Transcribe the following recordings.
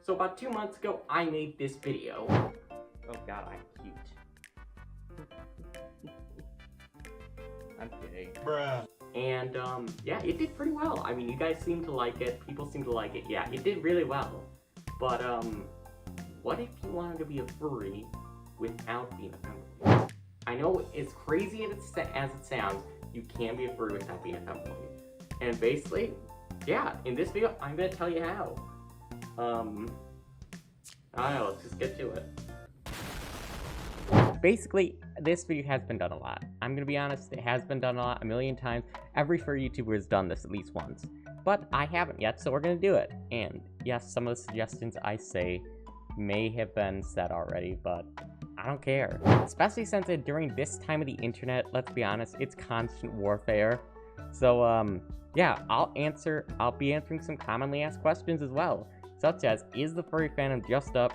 So about 2 months ago, I made this video. Oh god, I'm cute. I'm kidding. Bruh. And, yeah, it did pretty well. I mean, you guys seem to like it, people seem to like it. Yeah, it did really well. But, what if you wanted to be a furry without being a femboy? I know, as crazy as it sounds, you can be a furry without being a femboy. And basically, yeah, in this video, I'm gonna tell you how. I don't know, let's just get to it. Basically, this video has been done a lot. I'm gonna be honest, it has been done a lot, a million times. Every furry YouTuber has done this at least once. But I haven't yet, so we're gonna do it. And yes, some of the suggestions I say may have been said already, but I don't care. Especially since during this time of the internet, let's be honest, it's constant warfare. So, yeah, I'll be answering some commonly asked questions as well. Such as, is the Furry Phantom just up?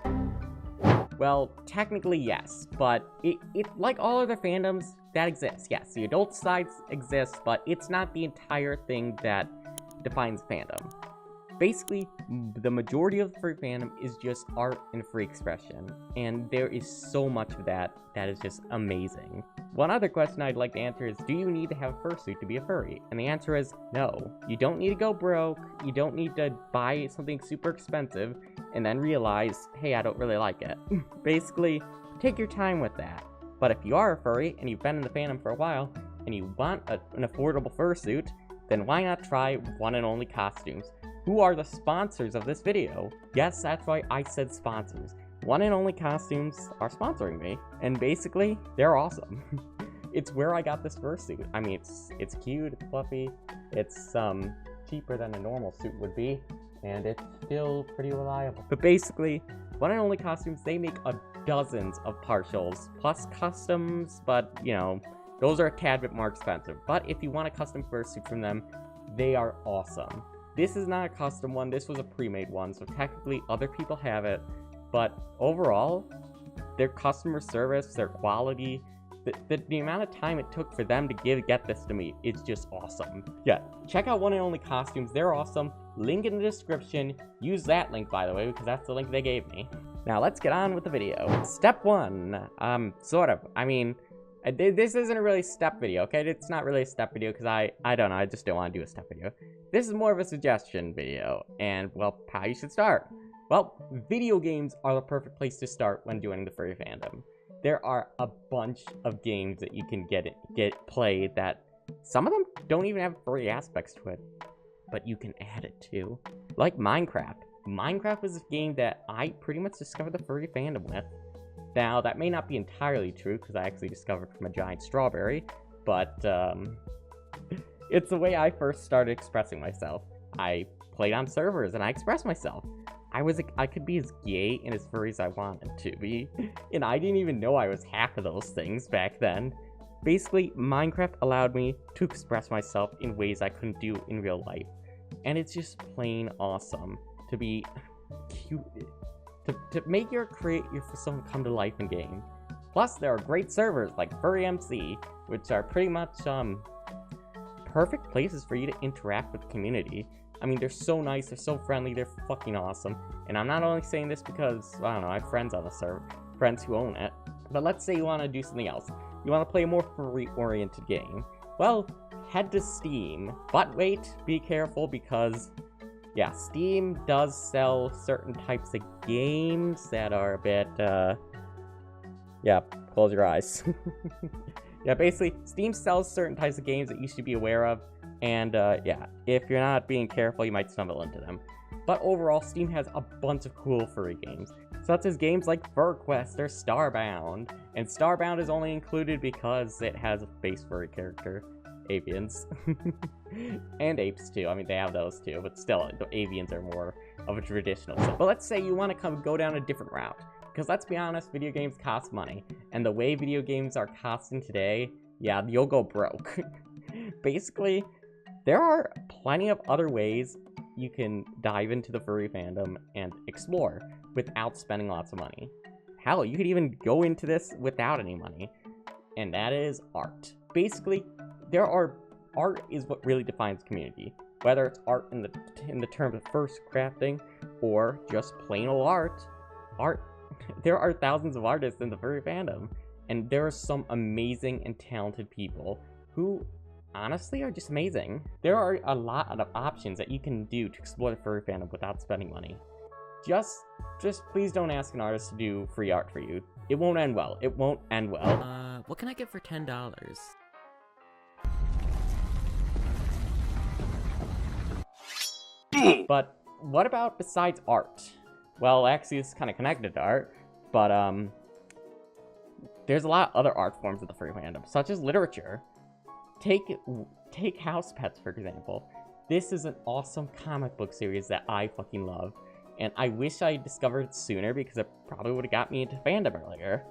Well, technically yes, but it like all other fandoms that exist. Yes, the adult side exists, but it's not the entire thing that defines fandom. Basically, the majority of the Furry Fandom is just art and free expression, and there is so much of that is just amazing. One other question I'd like to answer is, do you need to have a fursuit to be a furry? And the answer is no. You don't need to go broke, you don't need to buy something super expensive, and then realize, hey, I don't really like it. Basically, take your time with that. But if you are a furry, and you've been in the fandom for a while, and you want an affordable fursuit, then why not try One and Only Costumes? Who are the sponsors of this video? Yes, that's right, I said sponsors. One and Only Costumes are sponsoring me, and basically, they're awesome. It's where I got this fursuit. I mean, it's cute, it's fluffy, it's cheaper than a normal suit would be, and it's still pretty reliable. But basically, One and Only Costumes, they make dozens of partials, plus customs, but, you know, those are a tad bit more expensive. But if you want a custom fursuit from them, they are awesome. This is not a custom one, this was a pre-made one, so technically other people have it, but overall, their customer service, their quality, the amount of time it took for them to get this to me, it's just awesome. Yeah, check out One and Only Costumes, they're awesome. Link in the description, use that link by the way, because that's the link they gave me. Now let's get on with the video. Step 1, sort of, I mean, this isn't a really step video, okay? It's not really a step video because I don't know, I just don't want to do a step video. This is more of a suggestion video, and, well, how you should start. Well, video games are the perfect place to start when doing the Furry Fandom. There are a bunch of games that you can get played that some of them don't even have furry aspects to it, but you can add it to. Like Minecraft. Minecraft was a game that I pretty much discovered the Furry Fandom with. Now, that may not be entirely true, because I actually discovered from a giant strawberry, but, it's the way I first started expressing myself. I played on servers, and I expressed myself. I could be as gay and as furry as I wanted to be, and I didn't even know I was half of those things back then. Basically, Minecraft allowed me to express myself in ways I couldn't do in real life, and it's just plain awesome to be cute. To make your persona come to life in game. Plus, there are great servers like Furry MC, which are pretty much perfect places for you to interact with the community. I mean, they're so nice, they're so friendly, they're fucking awesome. And I'm not only saying this because, I don't know, I have friends on the server, friends who own it. But let's say you want to do something else. You want to play a more furry-oriented game. Well, head to Steam. But wait, be careful because, yeah, Steam does sell certain types of games that are a bit, yeah, close your eyes. Yeah, basically, Steam sells certain types of games that you should be aware of, and, yeah, if you're not being careful, you might stumble into them. But overall, Steam has a bunch of cool furry games, such as games like FurQuest or Starbound, and Starbound is only included because it has a base furry character. Avians. And apes too. I mean, they have those too, but still, the avians are more of a traditional stuff. But let's say you want to go down a different route, because let's be honest, video games cost money, and the way video games are costing today, yeah, you'll go broke. Basically, there are plenty of other ways you can dive into the Furry Fandom and explore without spending lots of money. Hell, you could even go into this without any money, and that is art. Basically, art is what really defines community. Whether it's art in the terms of first crafting, or just plain old art. There are thousands of artists in the furry fandom, and there are some amazing and talented people who honestly are just amazing. There are a lot of options that you can do to explore the furry fandom without spending money. Just please don't ask an artist to do free art for you. It won't end well. It won't end well. What can I get for $10? But what about besides art? Well, actually, it's kind of connected to art, but there's a lot of other art forms of the furry fandom, such as literature. Take House Pets, for example. This is an awesome comic book series that I fucking love, and I wish I discovered it sooner because it probably would have got me into fandom earlier.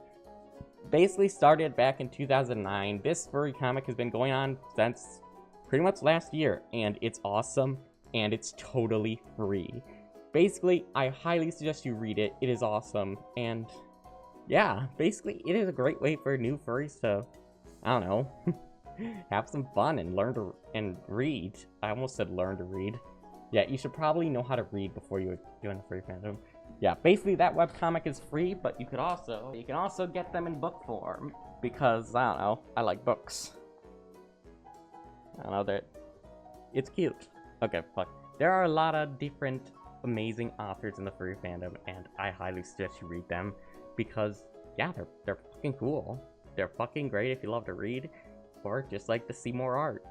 Basically started back in 2009, this furry comic has been going on since pretty much last year, and it's awesome, and it's totally free. Basically, I highly suggest you read it. It is awesome, and yeah, basically, it is a great way for new furries to, I don't know, have some fun and learn to read. I almost said learn to read. Yeah, you should probably know how to read before you join the furry fandom. Yeah, basically that webcomic is free, but you can also get them in book form because I don't know, I like books. I don't know, it's cute. Okay, fuck. There are a lot of different amazing authors in the furry fandom, and I highly suggest you read them because yeah, they're fucking cool. They're fucking great if you love to read, or just like to see more art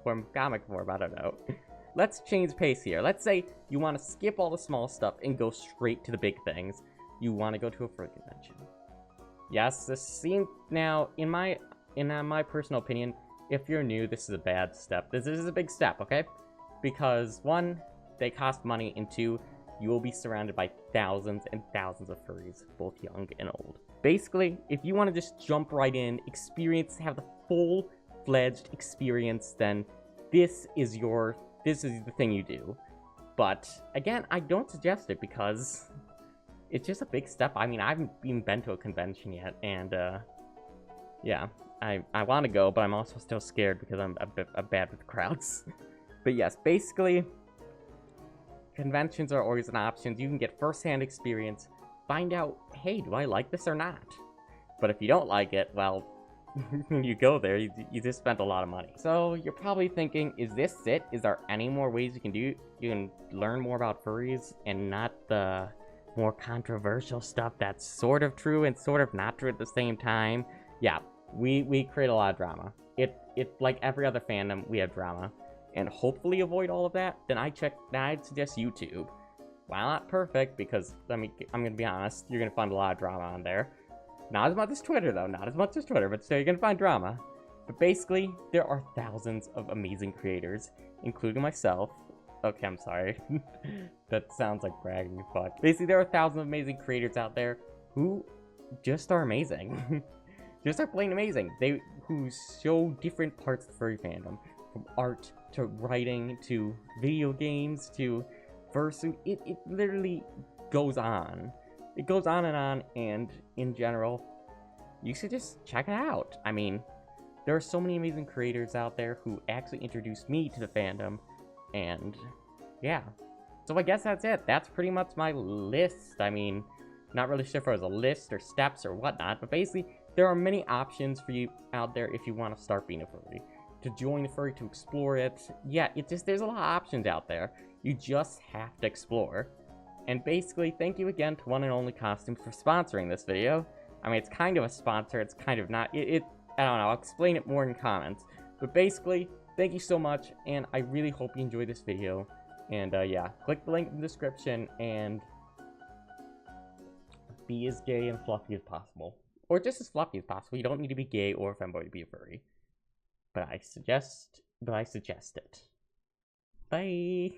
from comic form. I don't know. Let's change pace here. Let's say you want to skip all the small stuff and go straight to the big things. You want to go to a furry convention. Yes, this seems now in my personal opinion, if you're new, this is a bad step. This is a big step, okay? Because one, they cost money, and two, you will be surrounded by thousands and thousands of furries, both young and old. Basically, if you want to just jump right in, have the full-fledged experience, then this is the thing you do. But again, I don't suggest it because it's just a big step. I mean, I haven't even been to a convention yet, and yeah, I want to go, but I'm also still scared because I'm bad with crowds. But yes, basically, conventions are always an option. You can get first-hand experience, find out, hey, do I like this or not? But if you don't like it, well, when you go there, you just spent a lot of money. So you're probably thinking, is this it? Is there any more ways you can learn more about furries and not the more controversial stuff that's sort of true and sort of not true at the same time? Yeah, we create a lot of drama. It like every other fandom, we have drama. And hopefully avoid all of that, then I'd suggest YouTube. While not perfect, because I'm gonna be honest, you're gonna find a lot of drama on there. Not as much as Twitter though, not as much as Twitter, but still you're gonna find drama. But basically, there are thousands of amazing creators, including myself. Okay, I'm sorry. That sounds like bragging, fuck. Basically, there are thousands of amazing creators out there who just are amazing. Just are plain amazing. Who show different parts of the furry fandom. From art, to writing, to video games, to fursuit. It literally goes on. It goes on, and in general, you should just check it out. I mean, there are so many amazing creators out there who actually introduced me to the fandom, and yeah. So I guess that's it. That's pretty much my list. I mean, not really sure if it was a list or steps or whatnot, but basically, there are many options for you out there if you want to start being a furry. To join the furry, to explore it. Yeah, there's a lot of options out there. You just have to explore. And basically, thank you again to One and Only Costumes for sponsoring this video. I mean, it's kind of a sponsor, it's kind of not. I don't know, I'll explain it more in comments. But basically, thank you so much, and I really hope you enjoyed this video. And yeah, click the link in the description, and be as gay and fluffy as possible. Or just as fluffy as possible. You don't need to be gay or femboy to be a furry. But I suggest it. Bye.